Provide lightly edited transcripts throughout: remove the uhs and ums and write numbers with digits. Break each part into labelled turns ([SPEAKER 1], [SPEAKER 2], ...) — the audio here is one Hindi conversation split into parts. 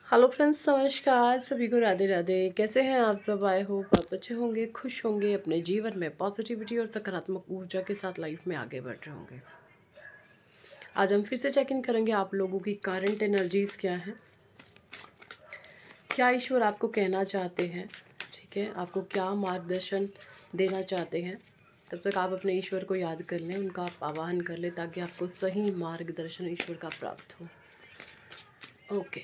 [SPEAKER 1] हेलो फ्रेंड्स, नमस्कार। सभी को राधे राधे। कैसे हैं आप सब? आए होप आप अच्छे होंगे, खुश होंगे, अपने जीवन में पॉजिटिविटी और सकारात्मक ऊर्जा के साथ लाइफ में आगे बढ़ रहे होंगे। आज हम फिर से चेक इन करेंगे आप लोगों की करंट एनर्जीज क्या हैं, क्या ईश्वर आपको कहना चाहते हैं। ठीक है, आपको क्या मार्गदर्शन देना चाहते हैं। तब तक आप अपने ईश्वर को याद कर लें, उनका आप आवाहन कर लें ताकि आपको सही मार्गदर्शन ईश्वर का प्राप्त हो। Okay,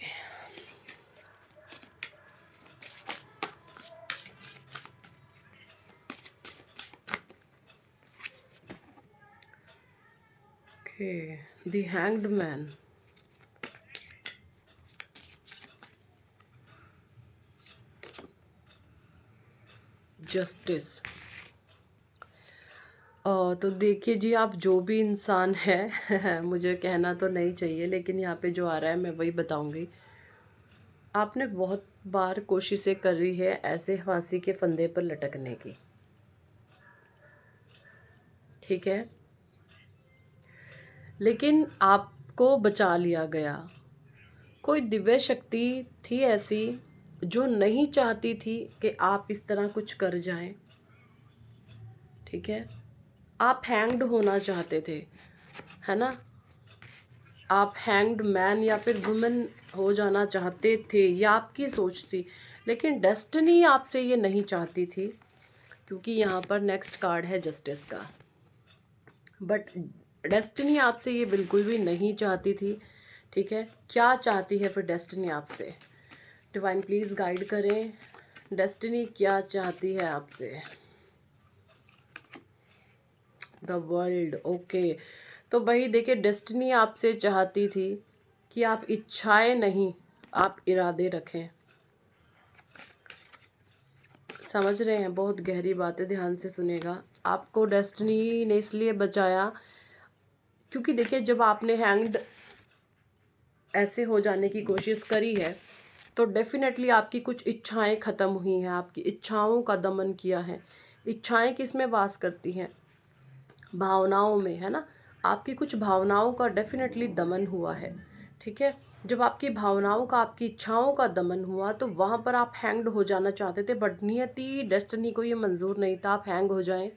[SPEAKER 1] the hanged man. Justice. तो देखिए जी, आप जो भी इंसान है मुझे कहना तो नहीं चाहिए, लेकिन यहाँ पे जो आ रहा है मैं वही बताऊंगी। आपने बहुत बार कोशिशें करी है ऐसे फांसी के फंदे पर लटकने की, ठीक है, लेकिन आपको बचा लिया गया। कोई दिव्य शक्ति थी ऐसी जो नहीं चाहती थी कि आप इस तरह कुछ कर जाएं, ठीक है। आप हैंग्ड होना चाहते थे, है ना। आप हैंग्ड मैन या फिर वुमेन हो जाना चाहते थे, ये आपकी सोच थी, लेकिन डेस्टिनी आपसे ये नहीं चाहती थी, क्योंकि यहाँ पर नेक्स्ट कार्ड है जस्टिस का। बट डेस्टिनी आपसे ये बिल्कुल भी नहीं चाहती थी, ठीक है। क्या चाहती है फिर डेस्टिनी आपसे? डिवाइन प्लीज़ गाइड करें, डेस्टिनी क्या चाहती है आपसे? The world. ओके, तो भाई देखिए, डेस्टिनी आपसे चाहती थी कि आप इच्छाएं नहीं, आप इरादे रखें। समझ रहे हैं? बहुत गहरी बात है, ध्यान से सुनेगा। आपको डेस्टिनी ने इसलिए बचाया क्योंकि देखिए, जब आपने हैंग्ड ऐसे हो जाने की कोशिश करी है तो डेफिनेटली आपकी कुछ इच्छाएं ख़त्म हुई हैं, आपकी इच्छाओं का दमन किया है। इच्छाएं किस में वास करती हैं? भावनाओं में, है ना। आपकी कुछ भावनाओं का डेफिनेटली दमन हुआ है, ठीक है। जब आपकी भावनाओं का, आपकी इच्छाओं का दमन हुआ तो वहाँ पर आप हैंग्ड हो जाना चाहते थे, बट नियति डेस्टिनी को ये मंजूर नहीं था आप हैंग हो जाएं,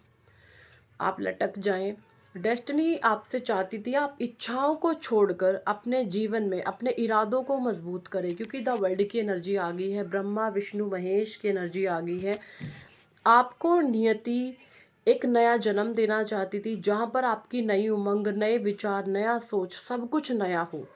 [SPEAKER 1] आप लटक जाएं। डेस्टिनी आपसे चाहती थी आप इच्छाओं को छोड़कर अपने जीवन में अपने इरादों को मजबूत करें, क्योंकि द वर्ल्ड की एनर्जी आ गई है, ब्रह्मा विष्णु महेश की एनर्जी आ गई है। आपको नियति एक नया जन्म देना चाहती थी, जहाँ पर आपकी नई उमंग, नए विचार, नया सोच, सब कुछ नया हो,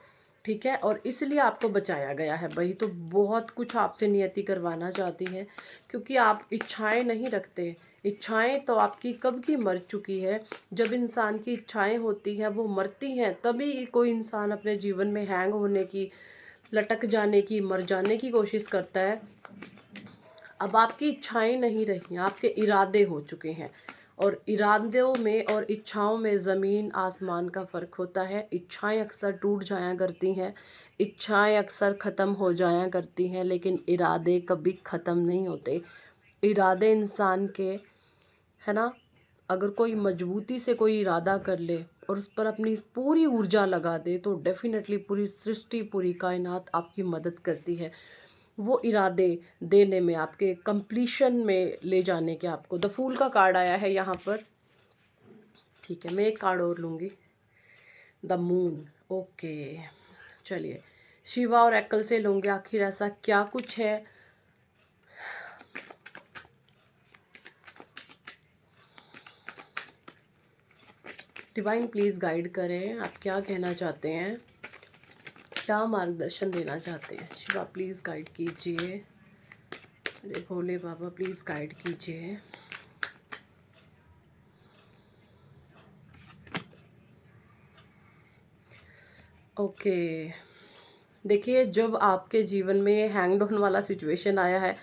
[SPEAKER 1] ठीक है। और इसलिए आपको बचाया गया है। वही तो बहुत कुछ आपसे नियति करवाना चाहती है, क्योंकि आप इच्छाएं नहीं रखते। इच्छाएं तो आपकी कब की मर चुकी है। जब इंसान की इच्छाएं होती हैं, वो मरती हैं, तभी कोई इंसान अपने जीवन में हैंग होने की, लटक जाने की, मर जाने की कोशिश करता है। अब आपकी इच्छाएं नहीं रही, आपके इरादे हो चुके हैं। और इरादों में और इच्छाओं में ज़मीन आसमान का फ़र्क होता है। इच्छाएं अक्सर टूट जाया करती हैं, इच्छाएं अक्सर ख़त्म हो जाया करती हैं, लेकिन इरादे कभी ख़त्म नहीं होते। इरादे इंसान के, है ना, अगर कोई मजबूती से कोई इरादा कर ले और उस पर अपनी पूरी ऊर्जा लगा दे तो डेफिनेटली पूरी सृष्टि, पूरी कायनात आपकी मदद करती है वो इरादे देने में, आपके कंप्लीशन में ले जाने के। आपको द फूल का कार्ड आया है यहाँ पर, ठीक है। मैं एक कार्ड और लूँगी, द मून। ओके, चलिए शिवा और एकल से लूँगे, आखिर ऐसा क्या कुछ है। डिवाइन प्लीज़ गाइड करें, आप क्या कहना चाहते हैं, क्या मार्गदर्शन देना चाहते हैं। शिवा प्लीज़ गाइड कीजिए, अरे भोले बाबा प्लीज़ गाइड कीजिए। ओके, देखिए, जब आपके जीवन में हैंग ऑन वाला सिचुएशन आया है,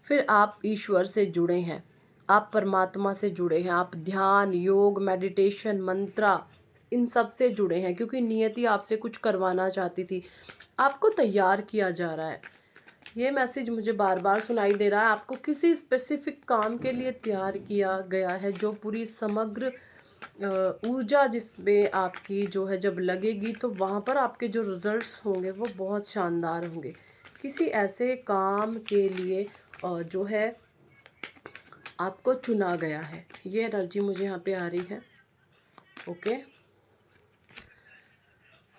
[SPEAKER 1] फिर आप ईश्वर से जुड़े हैं, आप परमात्मा से जुड़े हैं, आप ध्यान, योग, मेडिटेशन, मंत्रा, इन सब से जुड़े हैं, क्योंकि नियति आपसे कुछ करवाना चाहती थी। आपको तैयार किया जा रहा है, ये मैसेज मुझे बार बार सुनाई दे रहा है। आपको किसी स्पेसिफिक काम के लिए तैयार किया गया है, जो पूरी समग्र ऊर्जा जिसमें आपकी जो है जब लगेगी तो वहाँ पर आपके जो रिजल्ट्स होंगे वो बहुत शानदार होंगे। किसी ऐसे काम के लिए जो है आपको चुना गया है, ये एनर्जी मुझे यहाँ पे आ रही है। ओके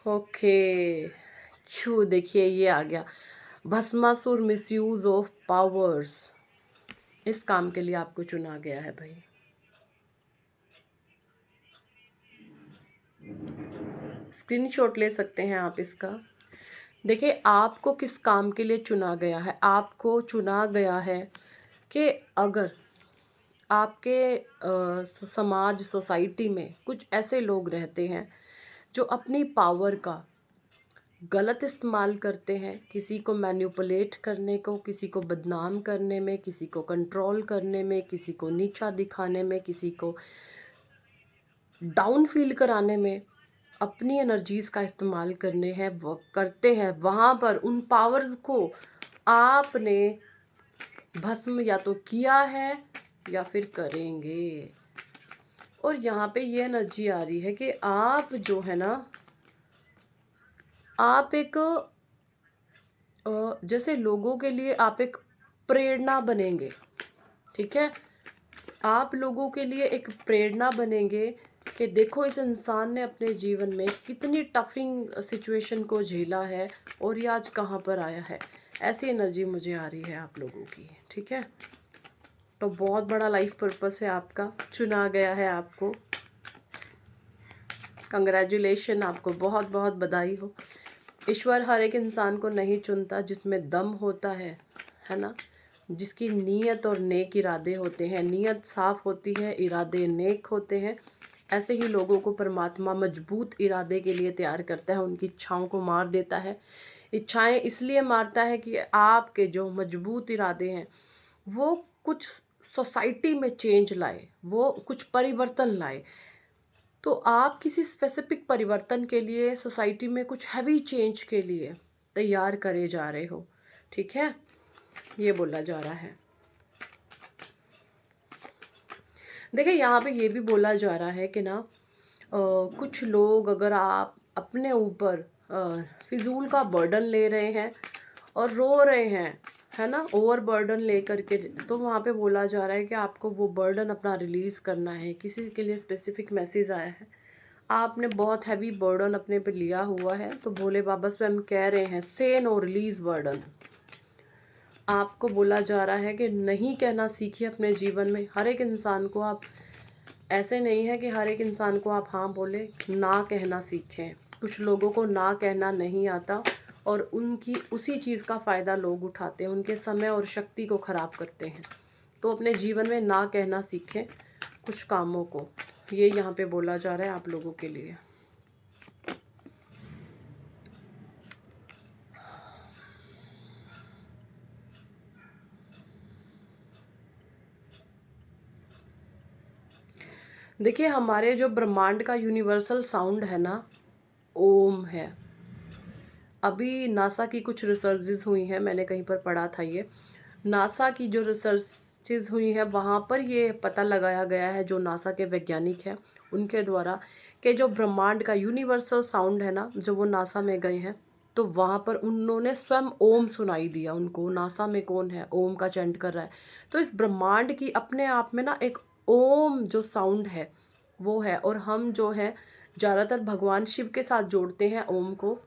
[SPEAKER 1] ओके, क्यों, देखिए ये आ गया, भस्मासुर, मिसयूज ऑफ पावर्स। इस काम के लिए आपको चुना गया है भाई। स्क्रीनशॉट ले सकते हैं आप इसका। देखिए आपको किस काम के लिए चुना गया है। आपको चुना गया है कि अगर आपके समाज, सोसाइटी में कुछ ऐसे लोग रहते हैं जो अपनी पावर का गलत इस्तेमाल करते हैं, किसी को मैनिपुलेट करने को, किसी को बदनाम करने में, किसी को कंट्रोल करने में, किसी को नीचा दिखाने में, किसी को डाउन फील कराने में, अपनी एनर्जीज़ का इस्तेमाल करने हैं, वो करते हैं। वहाँ पर उन पावर्स को आपने भस्म या तो किया है या फिर करेंगे। और यहाँ पे ये एनर्जी आ रही है कि आप जो है ना, आप एक जैसे लोगों के लिए आप एक प्रेरणा बनेंगे, ठीक है। आप लोगों के लिए एक प्रेरणा बनेंगे कि देखो इस इंसान ने अपने जीवन में कितनी टफिंग सिचुएशन को झेला है और ये आज कहाँ पर आया है। ऐसी एनर्जी मुझे आ रही है आप लोगों की, ठीक है। तो बहुत बड़ा लाइफ पर्पस है आपका, चुना गया है आपको। कंग्रेचुलेशन, आपको बहुत बहुत बधाई हो। ईश्वर हर एक इंसान को नहीं चुनता जिसमें दम होता है ना, जिसकी नीयत और नेक इरादे होते हैं। नीयत साफ़ होती है, इरादे नेक होते हैं। ऐसे ही लोगों को परमात्मा मजबूत इरादे के लिए तैयार करता है, उनकी इच्छाओं को मार देता है। इच्छाएं इसलिए मारता है कि आपके जो मजबूत इरादे हैं वो कुछ सोसाइटी में चेंज लाए, वो कुछ परिवर्तन लाए। तो आप किसी स्पेसिफिक परिवर्तन के लिए, सोसाइटी में कुछ हैवी चेंज के लिए तैयार करे जा रहे हो, ठीक है। ये बोला जा रहा है। देखिए यहाँ पे ये भी बोला जा रहा है कि ना कुछ लोग, अगर आप अपने ऊपर फिजूल का बर्डन ले रहे हैं और रो रहे हैं, है ना, ओवर बर्डन ले करके, तो वहाँ पे बोला जा रहा है कि आपको वो बर्डन अपना रिलीज़ करना है। किसी के लिए स्पेसिफिक मैसेज आया है, आपने बहुत हैवी बर्डन अपने पे लिया हुआ है, तो भोले बाबा स्वयं कह रहे हैं से नो, रिलीज बर्डन। आपको बोला जा रहा है कि नहीं कहना सीखिए अपने जीवन में। हर एक इंसान को आप, ऐसे नहीं है कि हर एक इंसान को आप हाँ बोले, ना कहना सीखें। कुछ लोगों को ना कहना नहीं आता और उनकी उसी चीज़ का फ़ायदा लोग उठाते हैं, उनके समय और शक्ति को ख़राब करते हैं। तो अपने जीवन में ना कहना सीखें कुछ कामों को, ये यहाँ पे बोला जा रहा है आप लोगों के लिए। देखिए हमारे जो ब्रह्मांड का यूनिवर्सल साउंड है ना, ओम है। अभी नासा की कुछ रिसर्चेज हुई हैं, मैंने कहीं पर पढ़ा था ये। नासा की जो रिसर्चेज हुई है वहाँ पर ये पता लगाया गया है, जो नासा के वैज्ञानिक हैं उनके द्वारा, कि जो ब्रह्मांड का यूनिवर्सल साउंड है ना, जो वो नासा में गए हैं तो वहाँ पर उन्होंने स्वयं ओम सुनाई दिया उनको। नासा में कौन है, ओम का चैंट कर रहा है। तो इस ब्रह्मांड की अपने आप में ना एक ओम जो साउंड है वो है। और हम जो है ज़्यादातर भगवान शिव के साथ जोड़ते हैं ओम को,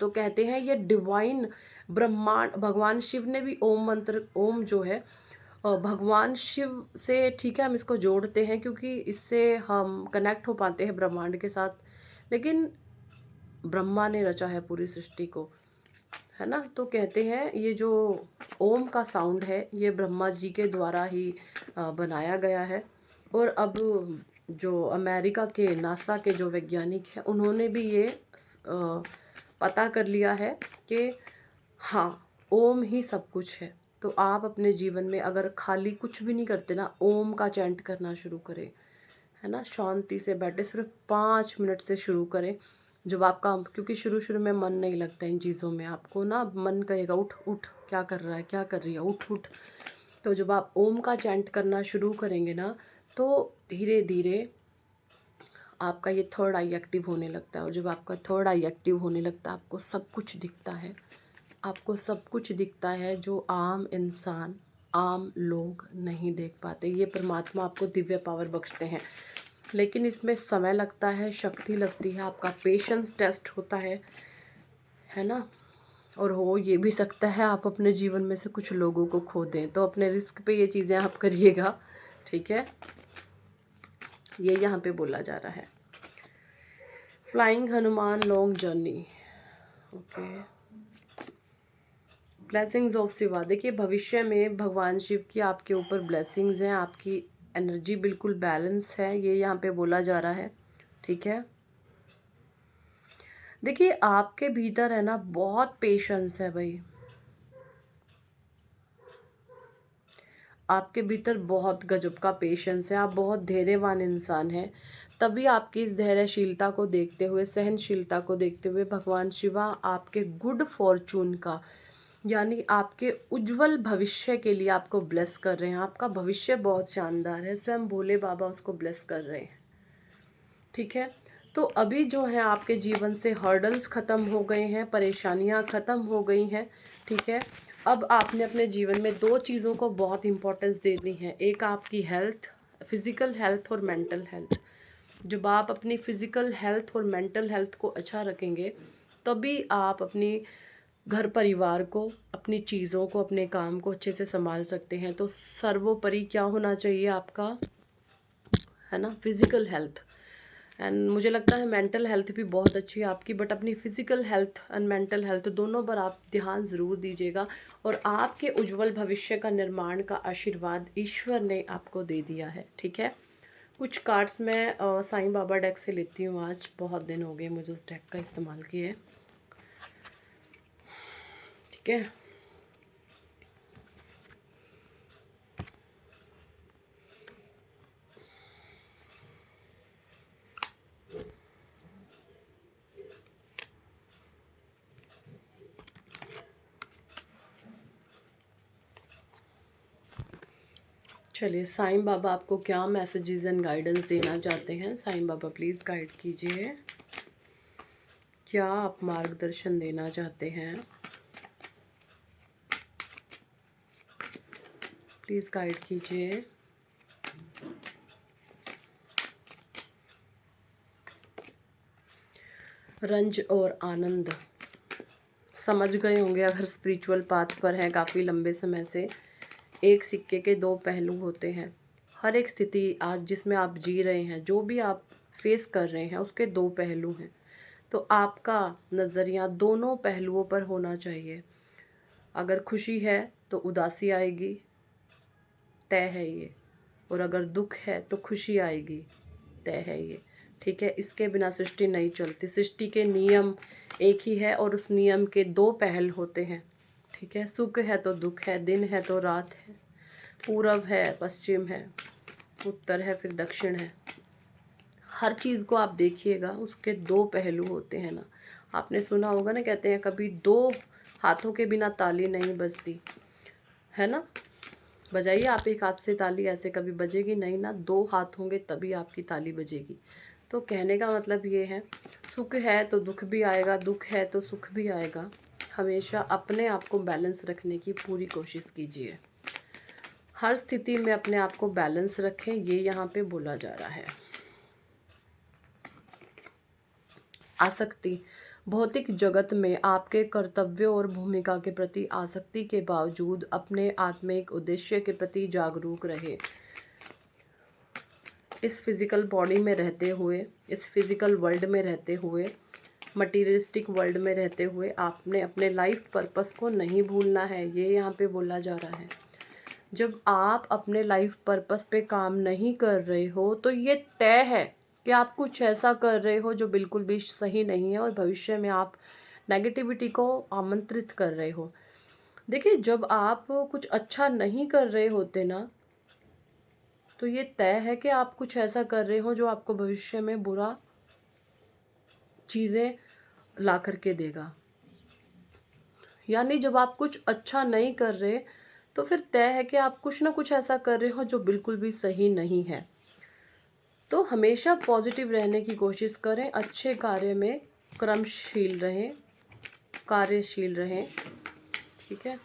[SPEAKER 1] तो कहते हैं ये डिवाइन ब्रह्मांड, भगवान शिव ने भी ओम मंत्र, ओम जो है भगवान शिव से, ठीक है, हम इसको जोड़ते हैं क्योंकि इससे हम कनेक्ट हो पाते हैं ब्रह्मांड के साथ। लेकिन ब्रह्मा ने रचा है पूरी सृष्टि को, है ना। तो कहते हैं ये जो ओम का साउंड है ये ब्रह्मा जी के द्वारा ही बनाया गया है। और अब जो अमेरिका के नासा के जो वैज्ञानिक हैं उन्होंने भी ये पता कर लिया है कि हाँ, ओम ही सब कुछ है। तो आप अपने जीवन में अगर खाली कुछ भी नहीं करते ना, ओम का चैंट करना शुरू करें, है ना, शांति से बैठे, सिर्फ 5 मिनट से शुरू करें। जब आपका, क्योंकि शुरू शुरू में मन नहीं लगता इन चीज़ों में, आपको ना मन कहेगा उठ उठ, क्या कर रहा है, क्या कर रही है, उठ उठ। तो जब आप ओम का चैंट करना शुरू करेंगे ना, तो धीरे धीरे आपका ये थर्ड आई एक्टिव होने लगता है। और जब आपका थर्ड आई एक्टिव होने लगता है, आपको सब कुछ दिखता है, आपको सब कुछ दिखता है जो आम इंसान, आम लोग नहीं देख पाते। ये परमात्मा आपको दिव्य पावर बख्शते हैं, लेकिन इसमें समय लगता है, शक्ति लगती है, आपका पेशेंस टेस्ट होता है ना। और हो ये भी सकता है आप अपने जीवन में से कुछ लोगों को खो दें, तो अपने रिस्क पे ये चीज़ें आप करिएगा, ठीक है। ये यहाँ पे बोला जा रहा है। Flying Hanuman long journey, okay. Blessings of Shiva, देखिए भविष्य में भगवान शिव की आपके ऊपर ब्लेसिंग्स हैं, आपकी एनर्जी बिल्कुल बैलेंस है, ये यहाँ पे बोला जा रहा है, ठीक है। देखिए आपके भीतर है ना बहुत पेशेंस है भाई, आपके भीतर बहुत गजब का पेशेंस है, आप बहुत धैर्यवान इंसान हैं। तभी आपकी इस धैर्यशीलता को देखते हुए, सहनशीलता को देखते हुए भगवान शिवा आपके गुड फॉर्चून का, यानी आपके उज्जवल भविष्य के लिए आपको ब्लेस कर रहे हैं। आपका भविष्य बहुत शानदार है, स्वयं भोले बाबा उसको ब्लेस कर रहे हैं, ठीक है। तो अभी जो है आपके जीवन से हर्डल्स ख़त्म हो गए हैं, परेशानियां ख़त्म हो गई हैं, ठीक है। अब आपने अपने जीवन में दो चीज़ों को बहुत इम्पोर्टेंस देनी है, एक आपकी हेल्थ, फिज़िकल हेल्थ और मेंटल हेल्थ। जब आप अपनी फ़िज़िकल हेल्थ और मेंटल हेल्थ को अच्छा रखेंगे, तभी आप अपनी घर परिवार को, अपनी चीज़ों को, अपने काम को अच्छे से संभाल सकते हैं। तो सर्वोपरि क्या होना चाहिए आपका, है ना, फिज़िकल हेल्थ। एंड मुझे लगता है मेंटल हेल्थ भी बहुत अच्छी है आपकी, बट अपनी physical health and mental health दोनों पर आप ध्यान ज़रूर दीजिएगा। और आपके उज्जवल भविष्य का निर्माण का आशीर्वाद ईश्वर ने आपको दे दिया है, ठीक है। कुछ कार्ड्स मैं साईं बाबा डेक से लेती हूँ, आज बहुत दिन हो गए मुझे उस डेक का इस्तेमाल किए, ठीक है। चलिए साईं बाबा आपको क्या मैसेजेस एंड गाइडेंस देना चाहते हैं, साईं बाबा प्लीज़ गाइड कीजिए, क्या आप मार्गदर्शन देना चाहते हैं, प्लीज़ गाइड कीजिए। रंज और आनंद, समझ गए होंगे अगर स्पिरिचुअल पाथ पर हैं काफ़ी लंबे समय से। एक सिक्के के दो पहलू होते हैं। हर एक स्थिति आज जिसमें आप जी रहे हैं, जो भी आप फेस कर रहे हैं, उसके दो पहलू हैं। तो आपका नज़रिया दोनों पहलुओं पर होना चाहिए। अगर खुशी है तो उदासी आएगी, तय है ये। और अगर दुख है तो खुशी आएगी, तय है ये, ठीक है। इसके बिना सृष्टि नहीं चलती। सृष्टि के नियम एक ही है और उस नियम के दो पहल होते हैं, ठीक है। सुख है तो दुख है, दिन है तो रात है, पूरब है पश्चिम है, उत्तर है फिर दक्षिण है। हर चीज़ को आप देखिएगा, उसके दो पहलू होते हैं ना। आपने सुना होगा ना, कहते हैं कभी दो हाथों के बिना ताली नहीं बजती, है ना। बजाइए आप एक हाथ से ताली, ऐसे कभी बजेगी नहीं ना, दो हाथ होंगे तभी आपकी ताली बजेगी। तो कहने का मतलब ये है, सुख है तो दुख भी आएगा, दुख है तो सुख भी आएगा। हमेशा अपने आप को बैलेंस रखने की पूरी कोशिश कीजिए। हर स्थिति में अपने आप को बैलेंस रखें, ये यहाँ पे बोला जा रहा है। आसक्ति, भौतिक जगत में आपके कर्तव्यों और भूमिका के प्रति आसक्ति के बावजूद अपने आत्मिक उद्देश्य के प्रति जागरूक रहे। इस फिज़िकल बॉडी में रहते हुए, इस फिज़िकल वर्ल्ड में रहते हुए, मटीरियलिस्टिक वर्ल्ड में रहते हुए आपने अपने लाइफ पर्पस को नहीं भूलना है, ये यहाँ पे बोला जा रहा है। जब आप अपने लाइफ पर्पस पे काम नहीं कर रहे हो, तो ये तय है कि आप कुछ ऐसा कर रहे हो जो बिल्कुल भी सही नहीं है और भविष्य में आप नेगेटिविटी को आमंत्रित कर रहे हो। देखिए जब आप कुछ अच्छा नहीं कर रहे होते ना, तो ये तय है कि आप कुछ ऐसा कर रहे हो जो आपको भविष्य में बुरा चीज़ें ला करके देगा। यानी जब आप कुछ अच्छा नहीं कर रहे, तो फिर तय है कि आप कुछ ना कुछ ऐसा कर रहे हो जो बिल्कुल भी सही नहीं है। तो हमेशा पॉजिटिव रहने की कोशिश करें, अच्छे कार्य में क्रमशील रहें, कार्यशील रहें, ठीक है।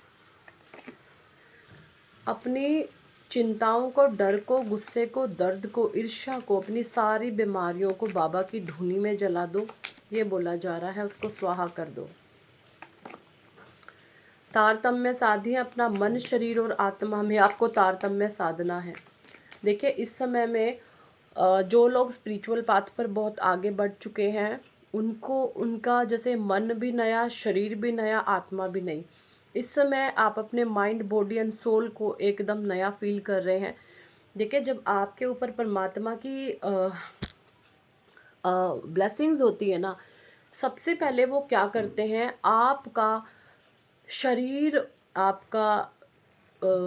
[SPEAKER 1] अपनी चिंताओं को, डर को, गुस्से को, दर्द को, ईर्ष्या को, अपनी सारी बीमारियों को बाबा की धुनी में जला दो। ये बोला जा रहा है, उसको स्वाहा कर दो। तारतम्य साधिए अपना मन, शरीर और आत्मा में आपको तारतम्य साधना है। देखिए इस समय में जो लोग स्पिरिचुअल पाथ पर बहुत आगे बढ़ चुके हैं, उनको उनका जैसे मन भी नया, शरीर भी नया, आत्मा भी नई। इस समय आप अपने माइंड, बॉडी एंड सोल को एकदम नया फील कर रहे हैं। देखिए जब आपके ऊपर परमात्मा की ब्लेसिंग्स होती है ना, सबसे पहले वो क्या करते हैं, आपका शरीर, आपका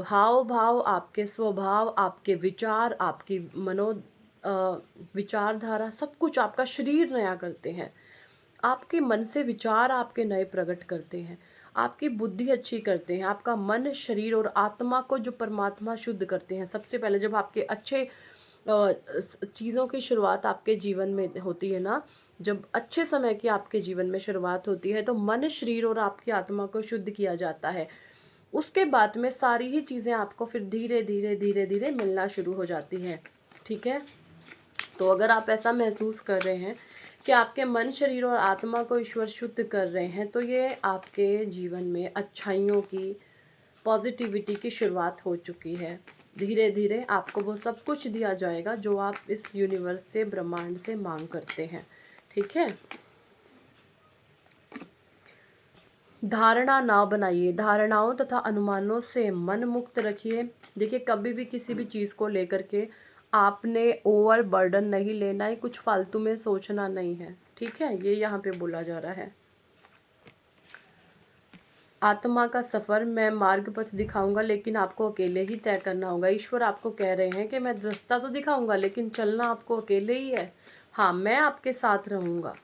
[SPEAKER 1] हाव भाव, आपके स्वभाव, आपके विचार, आपकी विचारधारा, सब कुछ आपका शरीर नया करते हैं। आपके मन से विचार आपके नए प्रकट करते हैं, आपकी बुद्धि अच्छी करते हैं, आपका मन, शरीर और आत्मा को जो परमात्मा शुद्ध करते हैं। सबसे पहले जब आपके अच्छे चीज़ों की शुरुआत आपके जीवन में होती है ना, जब अच्छे समय की आपके जीवन में शुरुआत होती है, तो मन, शरीर और आपकी आत्मा को शुद्ध किया जाता है। उसके बाद में सारी ही चीज़ें आपको फिर धीरे धीरे धीरे धीरे मिलना शुरू हो जाती हैं। ठीक है। तो अगर आप ऐसा महसूस कर रहे हैं कि आपके मन, शरीर और आत्मा को ईश्वर शुद्ध कर रहे हैं, तो ये आपके जीवन में अच्छाइयों की, पॉजिटिविटी की शुरुआत हो चुकी है। धीरे धीरे आपको वो सब कुछ दिया जाएगा जो आप इस यूनिवर्स से, ब्रह्मांड से मांग करते हैं। ठीक है। धारणा ना बनाइए, धारणाओं तथा अनुमानों से मन मुक्त रखिए। देखिए कभी भी किसी भी चीज़ को लेकर के आपने ओवर बर्डन नहीं लेना है, कुछ फालतू में सोचना नहीं है। ठीक है, ये यहाँ पे बोला जा रहा है। आत्मा का सफ़र मैं मार्ग पथ दिखाऊंगा, लेकिन आपको अकेले ही तय करना होगा। ईश्वर आपको कह रहे हैं कि मैं रास्ता तो दिखाऊंगा, लेकिन चलना आपको अकेले ही है। हाँ, मैं आपके साथ रहूँगा।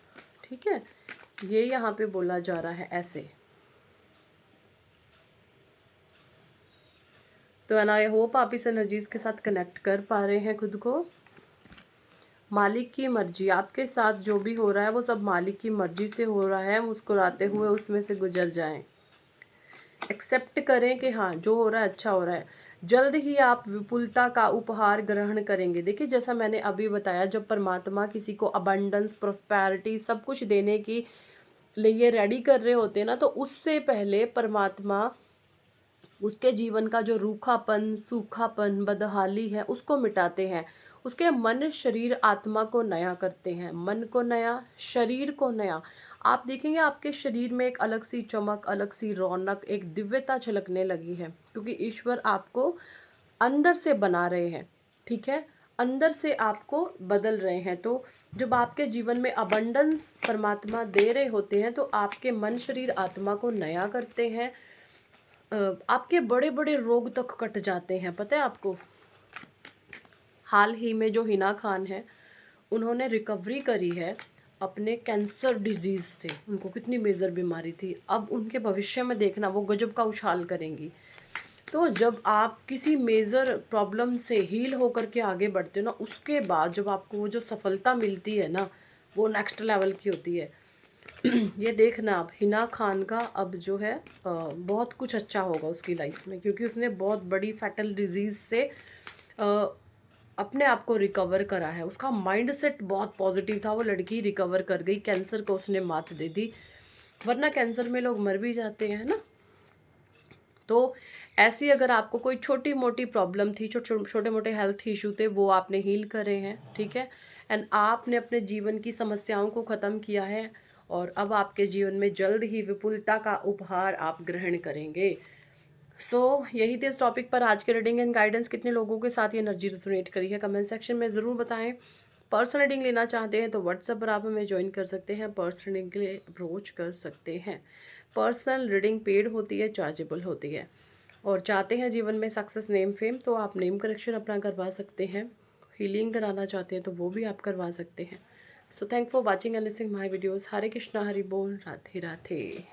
[SPEAKER 1] ठीक है, ये यहाँ पे बोला जा रहा है ऐसे। तो एंड आई होप आप इस एनर्जीज के साथ कनेक्ट कर पा रहे हैं खुद को। मालिक की मर्जी, आपके साथ जो भी हो रहा है वो सब मालिक की मर्जी से हो रहा है। मुस्कुराते हुए उसमें से गुजर जाएं। एक्सेप्ट करें कि हाँ जो हो रहा है अच्छा हो रहा है। जल्द ही आप विपुलता का उपहार ग्रहण करेंगे। देखिए जैसा मैंने अभी बताया, जब परमात्मा किसी को अबंडेंस, प्रोस्पैरिटी सब कुछ देने की लिए रेडी कर रहे होते हैं ना, तो उससे पहले परमात्मा उसके जीवन का जो रूखापन, सूखापन, बदहाली है उसको मिटाते हैं। उसके मन, शरीर, आत्मा को नया करते हैं। मन को नया, शरीर को नया। आप देखेंगे आपके शरीर में एक अलग सी चमक, अलग सी रौनक, एक दिव्यता झलकने लगी है, क्योंकि ईश्वर आपको अंदर से बना रहे हैं। ठीक है, अंदर से आपको बदल रहे हैं। तो जब आपके जीवन में अबंडेंस परमात्मा दे रहे होते हैं, तो आपके मन, शरीर, आत्मा को नया करते हैं। आपके बड़े बड़े रोग तक कट जाते हैं। पता है आपको, हाल ही में जो हिना खान है, उन्होंने रिकवरी करी है अपने कैंसर डिजीज़ से। उनको कितनी मेजर बीमारी थी, अब उनके भविष्य में देखना वो गजब का उछाल करेंगी। तो जब आप किसी मेजर प्रॉब्लम से हील होकर के आगे बढ़ते हो ना, उसके बाद जब आपको वो जो सफलता मिलती है ना, वो नेक्स्ट लेवल की होती है। ये देखना आप, हिना खान का अब जो है बहुत कुछ अच्छा होगा उसकी लाइफ में, क्योंकि उसने बहुत बड़ी फैटल डिजीज़ से अ, अपने आप को रिकवर करा है। उसका माइंडसेट बहुत पॉजिटिव था। वो लड़की रिकवर कर गई, कैंसर को उसने मात दे दी। वरना कैंसर में लोग मर भी जाते हैं ना। तो ऐसी अगर आपको कोई छोटी मोटी प्रॉब्लम थी, छोटे मोटे हेल्थ इशू थे, वो आपने हील करे हैं। ठीक है, एंड आपने अपने जीवन की समस्याओं को ख़त्म किया है, और अब आपके जीवन में जल्द ही विपुलता का उपहार आप ग्रहण करेंगे। यही थे इस टॉपिक पर आज के रीडिंग एंड गाइडेंस। कितने लोगों के साथ ये एनर्जी रेजोनेट करी है कमेंट सेक्शन में ज़रूर बताएं। पर्सनल रीडिंग लेना चाहते हैं तो व्हाट्सएप पर आप हमें ज्वाइन कर सकते हैं, पर्सनल रीडिंग के लिए अप्रोच कर सकते हैं। पर्सनल रीडिंग पेड होती है, चार्जेबल होती है। और चाहते हैं जीवन में सक्सेस, नेम, फेम, तो आप नेम करेक्शन अपना करवा सकते हैं। हीलिंग कराना चाहते हैं तो वो भी आप करवा सकते हैं। So thank for watching and listening my videos. Hare Krishna, Hari बोल, राधे राधे।